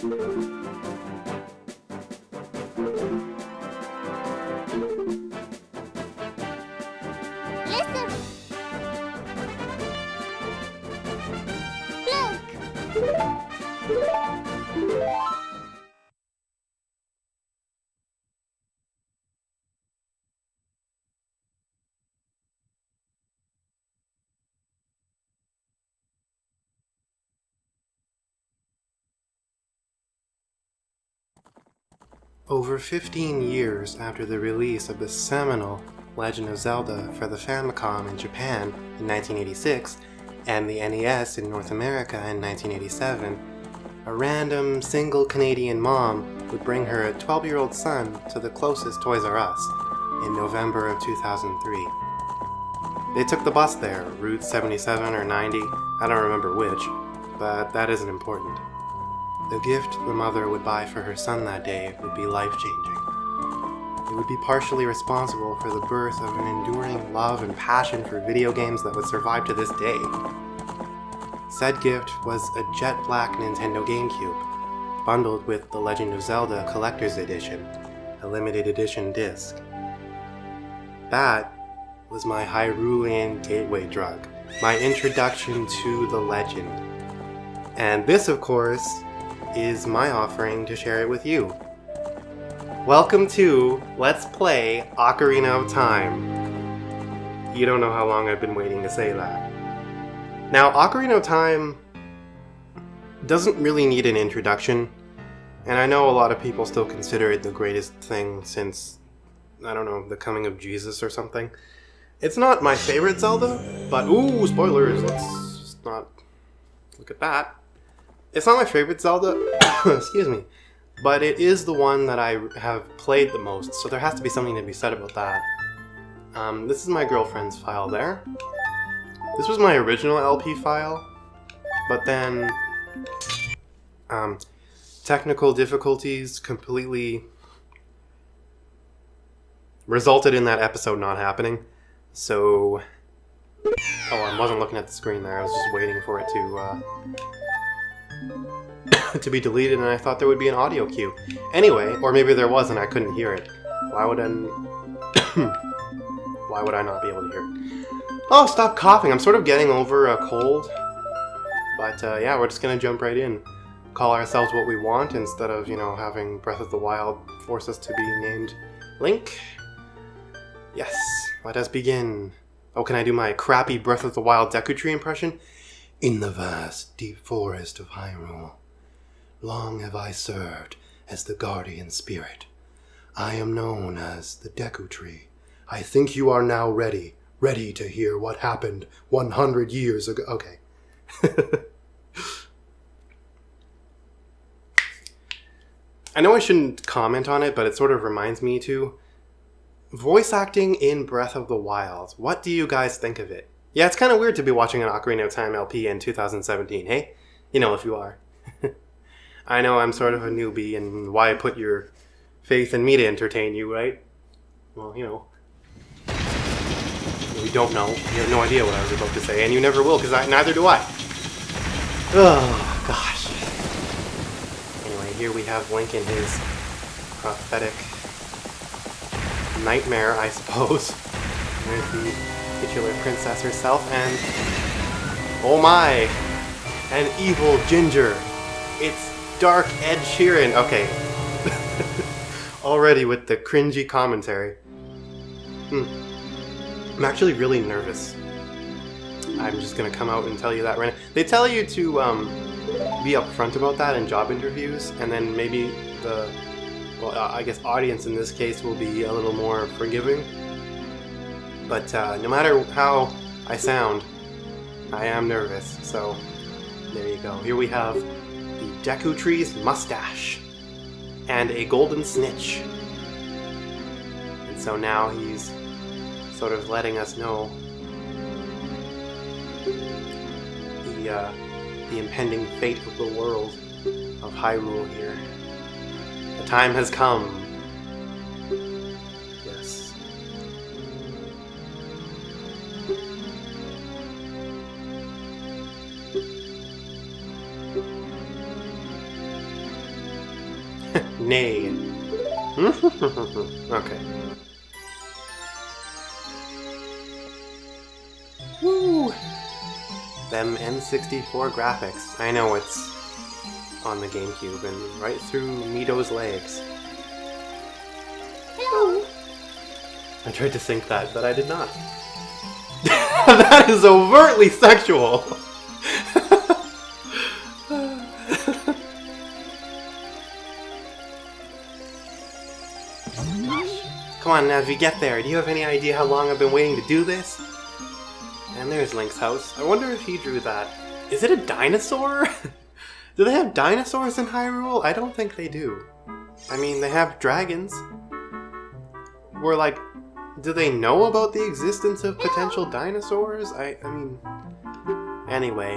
Listen! Look! Over 15 years after the release of the seminal Legend of Zelda for the Famicom in Japan in 1986 and the NES in North America in 1987, a random single Canadian mom would bring her 12-year-old son to the closest Toys R Us in November of 2003. They took the bus there, Route 77 or 90, I don't remember which, but that isn't important. The gift the mother would buy for her son that day would be life-changing. It would be partially responsible for the birth of an enduring love and passion for video games that would survive to this day. Said gift was a jet black Nintendo GameCube, bundled with The Legend of Zelda Collector's Edition, a limited edition disc. That was my Hyrulean gateway drug, my introduction to the legend. And this, of course, is my offering to share it with you. Welcome to Let's Play Ocarina of Time. You don't know how long I've been waiting to say that. Now, Ocarina of Time doesn't really need an introduction, and I know a lot of people still consider it the greatest thing since, I don't know, the coming of Jesus or something. It's not my favorite Zelda, but ooh, spoilers, let's just not look at that. It's not my favorite Zelda, excuse me, but it is the one that I have played the most, so there has to be something to be said about that. This is my girlfriend's file there. This was my original LP file, but then technical difficulties completely resulted in that episode not happening, so... Oh, I wasn't looking at the screen there, I was just waiting for it to be deleted, and I thought there would be an audio cue. Anyway, or maybe there was and I couldn't hear it. Why would I not be able to hear it? Oh, stop coughing! I'm sort of getting over a cold. But yeah, we're just gonna jump right in. Call ourselves what we want instead of, having Breath of the Wild force us to be named Link. Yes, let us begin. Oh, can I do my crappy Breath of the Wild Deku Tree impression? In the vast, deep forest of Hyrule, long have I served as the guardian spirit. I am known as the Deku Tree. I think you are now ready to hear what happened 100 years ago. Okay. I know I shouldn't comment on it, but it sort of reminds me to. Voice acting in Breath of the Wild. What do you guys think of it? Yeah, it's kind of weird to be watching an Ocarina of Time LP in 2017, hey? If you are. I know I'm sort of a newbie, and why put your faith in me to entertain you, right? Well, you don't know. You have no idea what I was about to say, and you never will, because neither do I. Oh, gosh. Anyway, here we have Link in his prophetic nightmare, I suppose. There's the titular princess herself, and oh my, an evil ginger. It's Dark Ed Sheeran. Okay. Already with the cringy commentary. I'm actually really nervous. I'm just gonna come out and tell you that right now. They tell you to be upfront about that in job interviews, and then maybe I guess audience in this case will be a little more forgiving. But no matter how I sound, I am nervous, so there you go. Here we have the Deku Tree's mustache and a golden snitch. And so now he's sort of letting us know the impending fate of the world of Hyrule here. The time has come. Yes. Nay. Okay. Woo! Them N64 graphics. I know it's on the GameCube and right through Mito's legs. Hello. I tried to sync that, but I did not. That is overtly sexual! Come on, now, if you get there, do you have any idea how long I've been waiting to do this? And there's Link's house. I wonder if he drew that. Is it a dinosaur? Do they have dinosaurs in Hyrule? I don't think they do. I mean, they have dragons. We're like, do they know about the existence of potential dinosaurs? I mean... Anyway.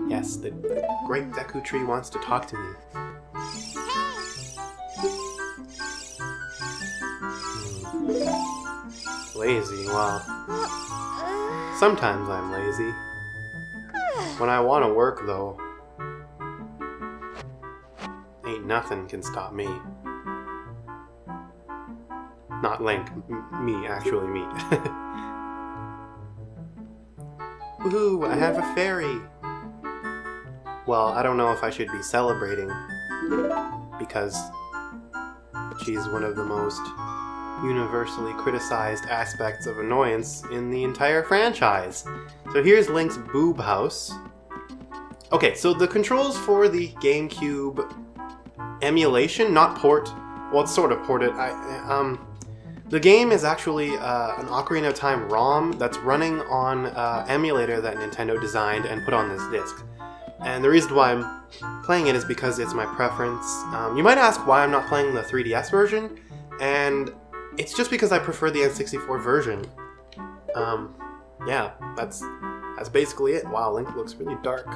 Yes, the great Deku Tree wants to talk to me. Lazy, well... Sometimes I'm lazy. When I want to work, though, ain't nothing can stop me. Not Link. Me, actually me. Woohoo! I have a fairy! Well, I don't know if I should be celebrating, because she's one of the most universally criticized aspects of annoyance in the entire franchise. So here's Link's boob house. Okay, so the controls for the GameCube emulation, not port, well, it's sort of ported. The game is actually an Ocarina of Time ROM that's running on emulator that Nintendo designed and put on this disc. And the reason why I'm playing it is because it's my preference. You might ask why I'm not playing the 3DS version, and it's just because I prefer the N64 version. Yeah, that's basically it. Wow, Link looks really dark.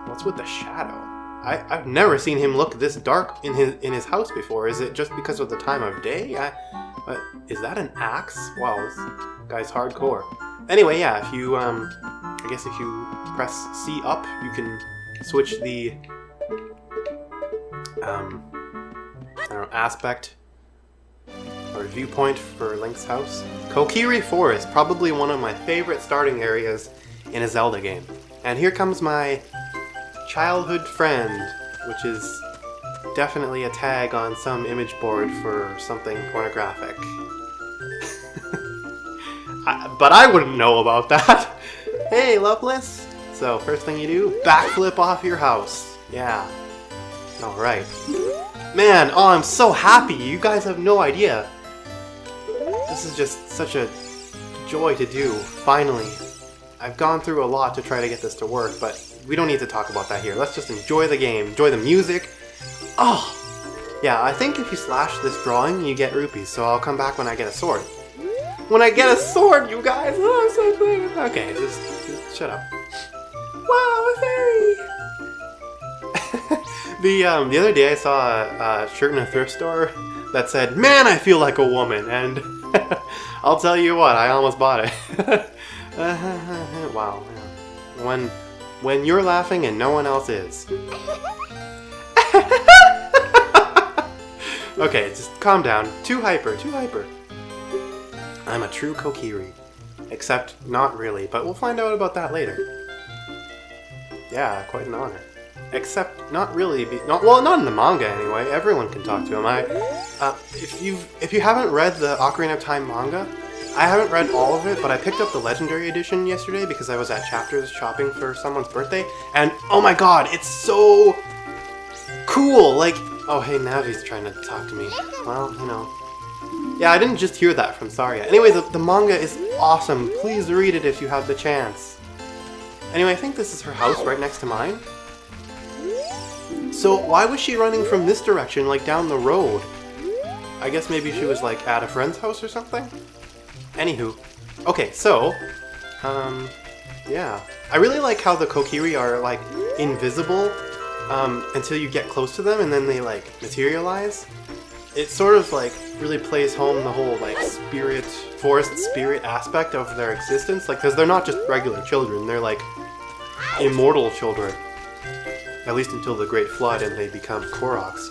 What's with the shadow? I've never seen him look this dark in his house before. Is it just because of the time of day? Is that an axe? Wow, this guy's hardcore. Anyway, yeah, if you I guess if you press C up, you can switch the I don't know, aspect or viewpoint for Link's house. Kokiri Forest, probably one of my favorite starting areas in a Zelda game. And here comes my childhood friend, which is definitely a tag on some image board for something pornographic. But I wouldn't know about that. Hey, Loveless! So, first thing you do, backflip off your house. Yeah. Alright. Man, oh, I'm so happy. You guys have no idea. This is just such a joy to do, finally. I've gone through a lot to try to get this to work, but we don't need to talk about that here. Let's just enjoy the game, enjoy the music. Oh! Yeah, I think if you slash this drawing, you get rupees, so I'll come back when I get a sword. When I get a sword, you guys! Oh, I'm so excited! Okay, just shut up. Wow, a fairy! The other day I saw a shirt in a thrift store that said, "Man, I feel like a woman," and I'll tell you what, I almost bought it. Wow. When you're laughing and no one else is. Okay, just calm down. Too hyper, too hyper. I'm a true Kokiri. Except not really, but we'll find out about that later. Yeah, quite an honor. Except not really, well, not in the manga anyway. Everyone can talk to him. If you haven't read the Ocarina of Time manga, I haven't read all of it, but I picked up the Legendary Edition yesterday because I was at Chapters shopping for someone's birthday, and oh my god, it's so cool! Like, oh hey, Navi's trying to talk to me. Well, you know. Yeah, I didn't just hear that from Saria. Anyway, the manga is awesome. Please read it if you have the chance. Anyway, I think this is her house right next to mine. So why was she running from this direction, like down the road? I guess maybe she was like at a friend's house or something? Anywho. Okay, so, yeah. I really like how the Kokiri are like invisible until you get close to them and then they like materialize. It sort of like really plays home the whole like forest spirit aspect of their existence. Like, because they're not just regular children, they're like immortal children. At least until the Great Flood and they become Koroks.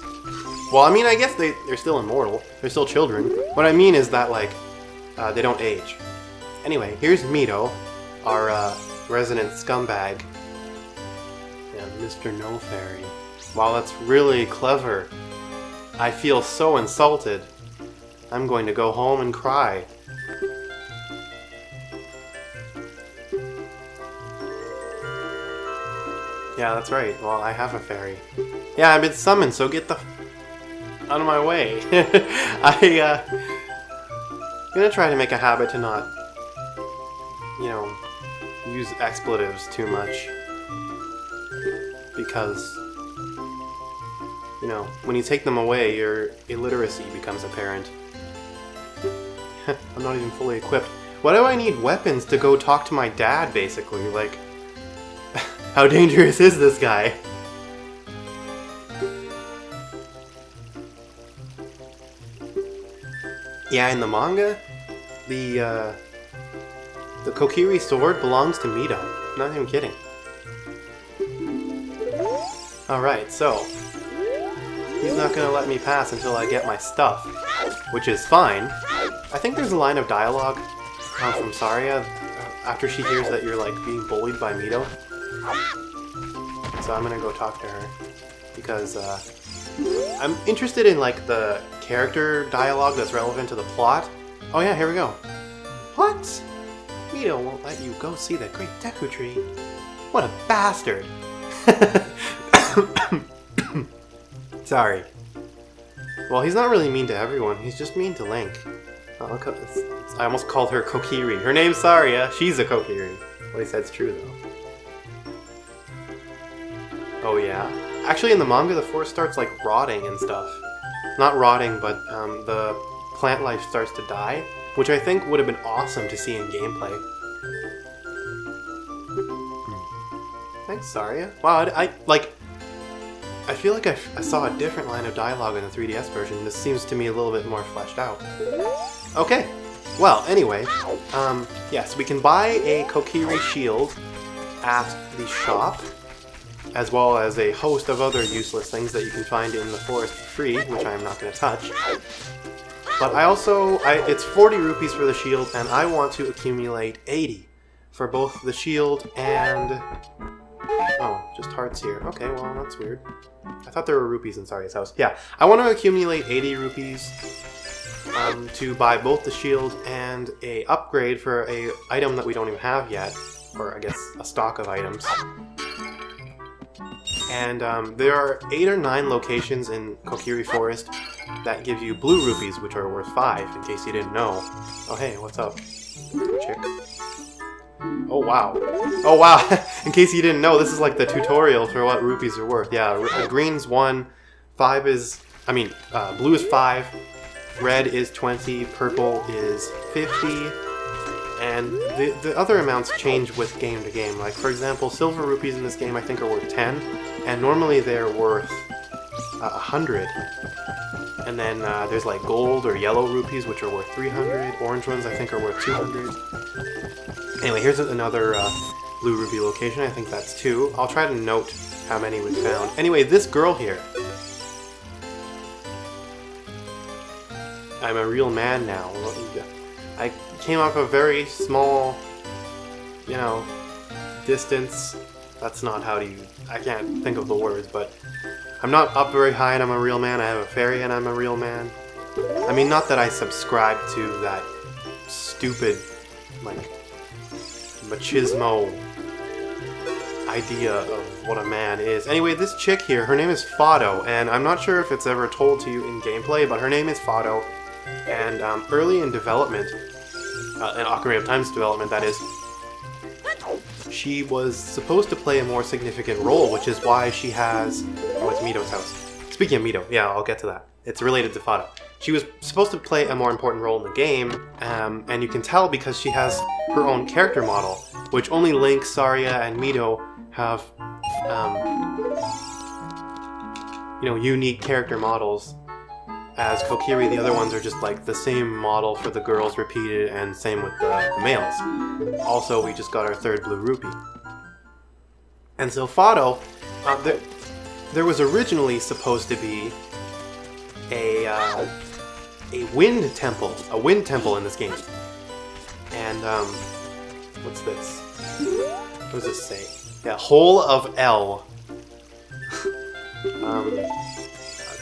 Well, I mean, I guess they're still immortal. They're still children. What I mean is that, like, they don't age. Anyway, here's Mito, our resident scumbag. Yeah, Mr. No Fairy. Wow, that's really clever. I feel so insulted. I'm going to go home and cry. Yeah, that's right. Well, I have a fairy. Yeah, I've been summoned, so get the out of my way. I'm gonna try to make a habit to not, you know, use expletives too much. Because, you know, when you take them away, your illiteracy becomes apparent. I'm not even fully equipped. Why do I need weapons to go talk to my dad, basically? Like, how dangerous is this guy? Yeah, in the manga, the Kokiri sword belongs to Mito. Not even kidding. Alright, so he's not gonna let me pass until I get my stuff, which is fine. I think there's a line of dialogue from Saria after she hears that you're like being bullied by Mito. So I'm gonna go talk to her because I'm interested in like the character dialogue that's relevant to the plot. Oh yeah, here we go. What? Mito won't let you go see the great Deku Tree. What a bastard! Sorry. Well, he's not really mean to everyone. He's just mean to Link. Oh, look, I almost called her Kokiri. Her name's Saria. She's a Kokiri. At least that's true, though. Oh, yeah? Actually, in the manga, the forest starts, like, rotting and stuff. Not rotting, but the plant life starts to die, which I think would have been awesome to see in gameplay. Thanks, Saria. Wow, I feel like I saw a different line of dialogue in the 3DS version. This seems to me a little bit more fleshed out. Okay. Well, anyway, yes, we can buy a Kokiri shield at the shop, as well as a host of other useless things that you can find in the forest for free, which I'm not going to touch. But it's 40 rupees for the shield, and I want to accumulate 80 for both the shield and... Oh, just hearts here. Okay, well, that's weird. I thought there were rupees in Saria's house. Yeah, I want to accumulate 80 rupees to buy both the shield and a upgrade for a item that we don't even have yet. Or, I guess, a stock of items. And there are 8 or 9 locations in Kokiri Forest that give you blue rupees, which are worth 5, in case you didn't know. Oh, hey, what's up, chick? Oh, wow. Oh, wow. In case you didn't know, this is like the tutorial for what rupees are worth. Yeah, green's 1, 5 is... blue is 5, red is 20, purple is 50, and the other amounts change with game to game. Like, for example, silver rupees in this game I think are worth 10, and normally they're worth 100. And then there's like gold or yellow rupees, which are worth 300. Orange ones I think are worth 200. Anyway, here's another blue rupee location. I think that's 2. I'll try to note how many we found. Anyway, this girl here. I'm a real man now. I came up a very small, distance. That's not how do you... I can't think of the words, but I'm not up very high and I'm a real man. I have a fairy and I'm a real man. I mean, not that I subscribe to that stupid, like, machismo idea of what a man is. Anyway, this chick here, her name is Fado, and I'm not sure if it's ever told to you in gameplay, but her name is Fado, and early in development, in Ocarina of Time's development, that is, she was supposed to play a more significant role, which is why she has... Oh, it's Mito's house. Speaking of Mito, yeah, I'll get to that. It's related to Fado. She was supposed to play a more important role in the game, and you can tell because she has her own character model, which only Link, Saria, and Mito have, unique character models. As Kokiri, the other ones are just like the same model for the girls repeated, and same with the males. Also, we just got our 3rd blue rupee. And so Fado, there was originally supposed to be a wind temple. A wind temple in this game. And, what's this? What does this say? Yeah, Hole of L. A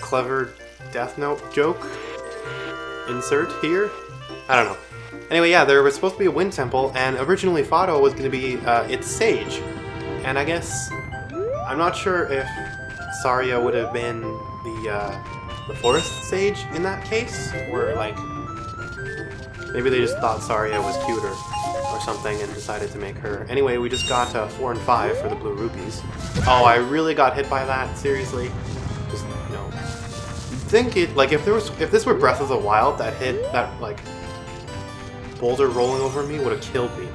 clever Death Note joke? Insert here? I don't know. Anyway, yeah, there was supposed to be a wind temple, and originally Fado was going to be its sage. And I guess, I'm not sure if Saria would have been the forest sage in that case, or like, maybe they just thought Saria was cuter or something and decided to make her. Anyway, we just got 4 and 5 for the blue rupees. Oh, I really got hit by that, seriously. Just, you know, think it, like, if this were Breath of the Wild, that like, boulder rolling over me would have killed me.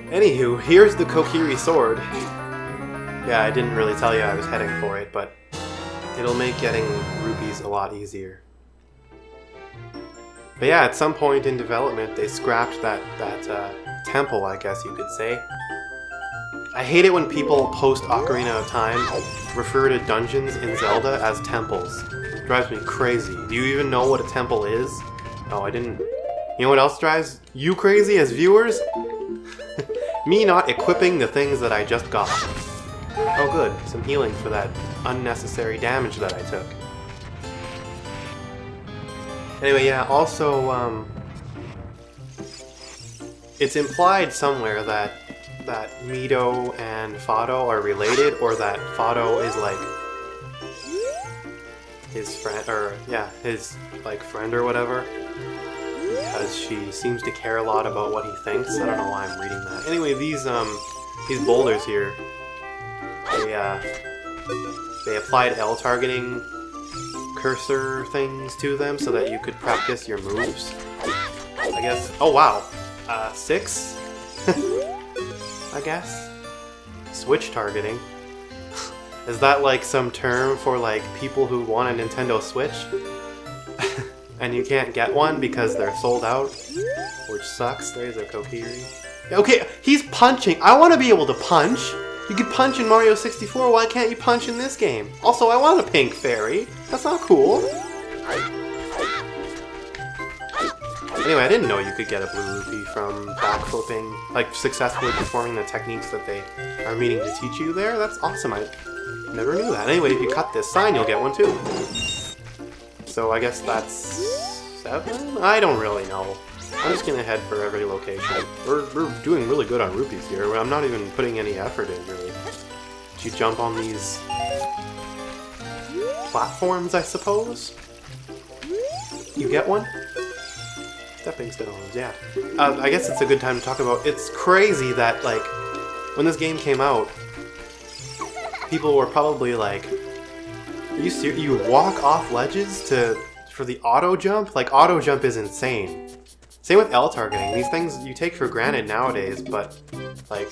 Anywho, here's the Kokiri sword. Yeah, I didn't really tell you I was heading for it, but it'll make getting rupees a lot easier. But yeah, at some point in development, they scrapped that temple, I guess you could say. I hate it when people post Ocarina of Time refer to dungeons in Zelda as temples. It drives me crazy. Do you even know what a temple is? Oh, I didn't. You know what else drives you crazy as viewers? Me not equipping the things that I just got. Oh good, some healing for that unnecessary damage that I took. Anyway, yeah, also, it's implied somewhere that Mido and Fado are related, or that Fado is like his friend, or yeah, his like friend or whatever, because she seems to care a lot about what he thinks. I don't know why I'm reading that. Anyway, these boulders here, they applied L targeting cursor things to them so that you could practice your moves. I guess. Oh wow, 6. I guess. Switch targeting. Is that like some term for like people who want a Nintendo Switch? And you can't get one because they're sold out? Which sucks. There's a Kokiri. Okay, he's punching. I want to be able to punch. You could punch in Mario 64, why can't you punch in this game? Also, I want a pink fairy. That's not cool. Anyway, I didn't know you could get a blue rupee from backflipping, like successfully performing the techniques that they are meaning to teach you there. That's awesome. I never knew that. Anyway, if you cut this sign, you'll get one too. So I guess that's 7? I don't really know. I'm just gonna head for every location. We're doing really good on rupees here. I'm not even putting any effort in, really. Did you jump on these platforms, I suppose? You get one? Stepping stones, yeah. I guess it's a good time to talk about... It's crazy that, like, when this game came out, people were probably like, you walk off ledges for the auto jump? Like, auto jump is insane. Same with L targeting. These things you take for granted nowadays, but like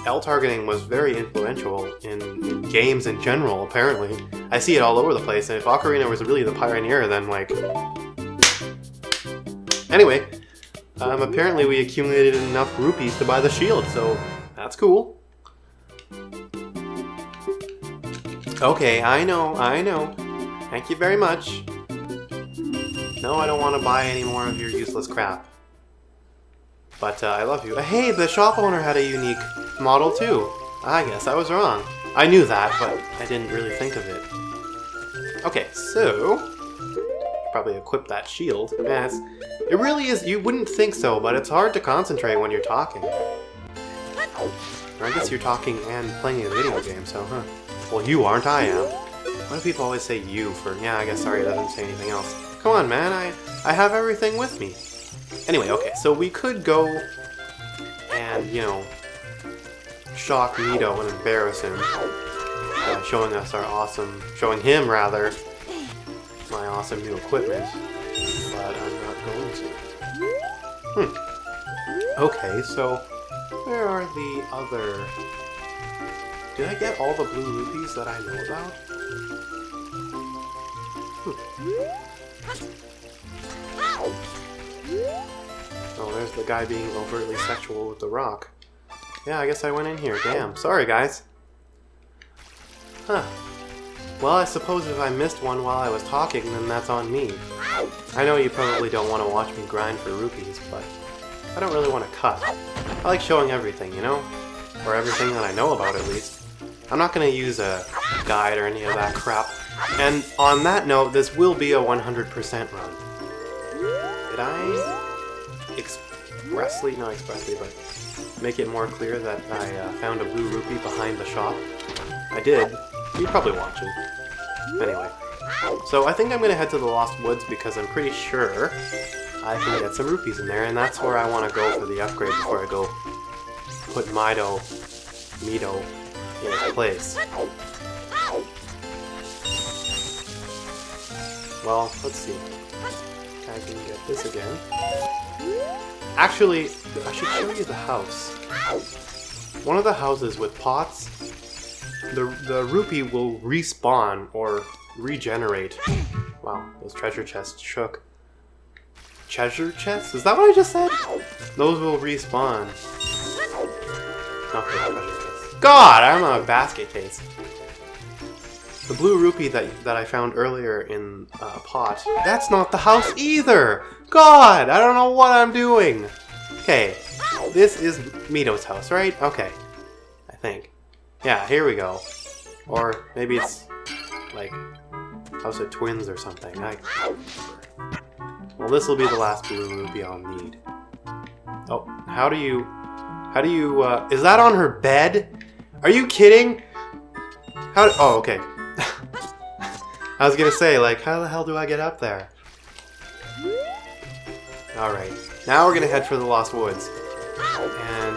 L targeting was very influential in games in general, apparently. I see it all over the place, and if Ocarina was really the pioneer, then like... Anyway, apparently we accumulated enough rupees to buy the shield, so that's cool. Okay, I know. Thank you very much. No, I don't want to buy any more of your useless crap. But I love you. Hey, the shop owner had a unique model too. I guess I was wrong. I knew that, but I didn't really think of it. Okay, so... probably equip that shield. Yeah, it really is, you wouldn't think so, but it's hard to concentrate when you're talking. Or I guess you're talking and playing a video game, so huh. Well, you aren't, I am. Why do people always say you for... Yeah, I guess sorry, it doesn't say anything else. Come on, man, I have everything with me. Anyway, okay, so we could go and, you know, shock Mido and embarrass him by showing him rather, my awesome new equipment, but I'm not going to. Okay, so where are the other... Did I get all the blue rupees that I know about? Oh, there's the guy being overtly sexual with the rock. Yeah, I guess I went in here. Damn. Sorry, guys. Huh. Well, I suppose if I missed one while I was talking, then that's on me. I know you probably don't want to watch me grind for rupees, but I don't really want to cut. I like showing everything, you know? Or everything that I know about, at least. I'm not going to use a guide or any of that crap. And on that note, this will be a 100% run. Did I expressly, not expressly, but make it more clear that I found a blue rupee behind the shop? I did. You're probably watching. Anyway. So I think I'm going to head to the Lost Woods because I'm pretty sure I can get some rupees in there, and that's where I want to go for the upgrade before I go put Mito in its place. Well, let's see. I can get this again. Actually, I should show you the house. One of the houses with pots, the rupee will respawn or regenerate. Wow, those treasure chests shook. Treasure chests? Is that what I just said? Those will respawn. Not the treasure chests. God, I'm a basket case. The blue rupee that I found earlier in a pot, that's not the house either! God, I don't know what I'm doing! Okay, this is Mito's house, right? Okay, I think. Yeah, here we go. Or maybe it's like House of Twins or something. Well, this will be the last blue rupee I'll need. Oh, how do you, is that on her bed? Are you kidding? Oh, okay. I was gonna say, like, how the hell do I get up there? Alright, now we're gonna head for the Lost Woods. And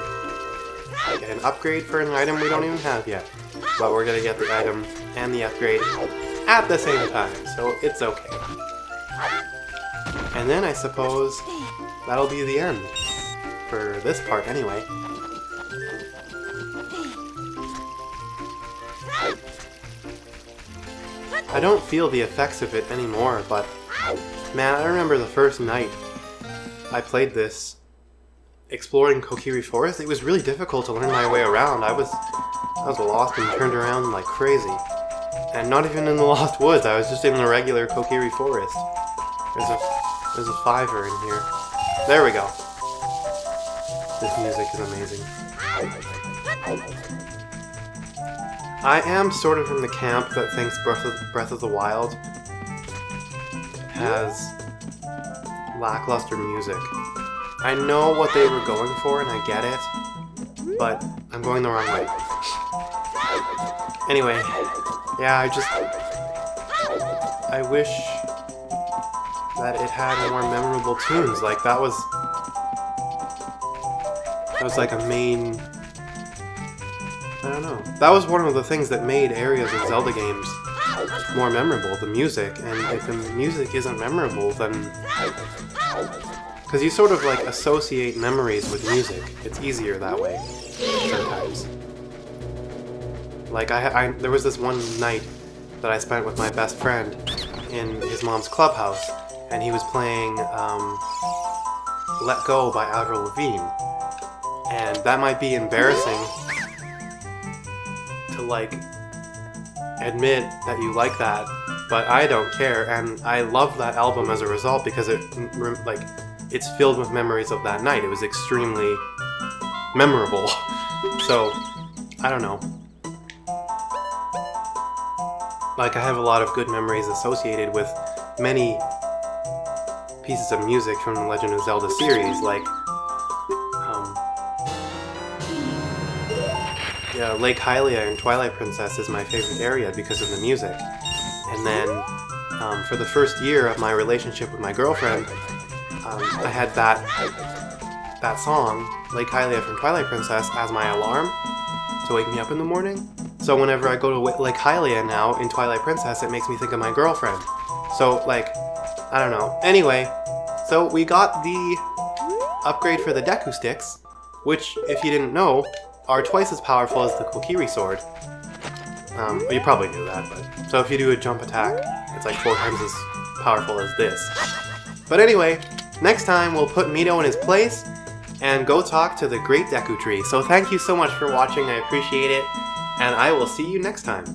get an upgrade for an item we don't even have yet. But we're gonna get the item and the upgrade at the same time, so it's okay. And then I suppose that'll be the end. For this part, anyway. I don't feel the effects of it anymore, but man, I remember the first night I played this, exploring Kokiri Forest. It was really difficult to learn my way around. I was lost and turned around like crazy. And not even in the Lost Woods, I was just in the regular Kokiri Forest. There's a fiver in here. There we go. This music is amazing. I am sort of in the camp that thinks Breath of the Wild has lackluster music. I know what they were going for and I get it, but I'm going the wrong way. Anyway, yeah, I wish that it had more memorable tunes. Like that was like a main, I don't know. That was one of the things that made areas of Zelda games more memorable, the music. And if the music isn't memorable, then... Because you sort of like associate memories with music. It's easier that way, sometimes. Like, there was this one night that I spent with my best friend in his mom's clubhouse, and he was playing Let Go by Avril Lavigne. And that might be embarrassing to, like, admit that you like that, but I don't care, and I love that album as a result because it's filled with memories of that night. It was extremely memorable. So, I don't know. Like, I have a lot of good memories associated with many pieces of music from the Legend of Zelda series, like Lake Hylia in Twilight Princess is my favorite area because of the music. And then, for the first year of my relationship with my girlfriend, I had that song, Lake Hylia from Twilight Princess, as my alarm to wake me up in the morning. So whenever I go to Lake Hylia now in Twilight Princess, it makes me think of my girlfriend. So, like, I don't know. Anyway, so we got the upgrade for the Deku Sticks, which, if you didn't know, are twice as powerful as the Kokiri Sword. Well, you probably knew that, but... So if you do a jump attack, it's like 4 times as powerful as this. But anyway, next time we'll put Mito in his place and go talk to the Great Deku Tree. So thank you so much for watching, I appreciate it, and I will see you next time.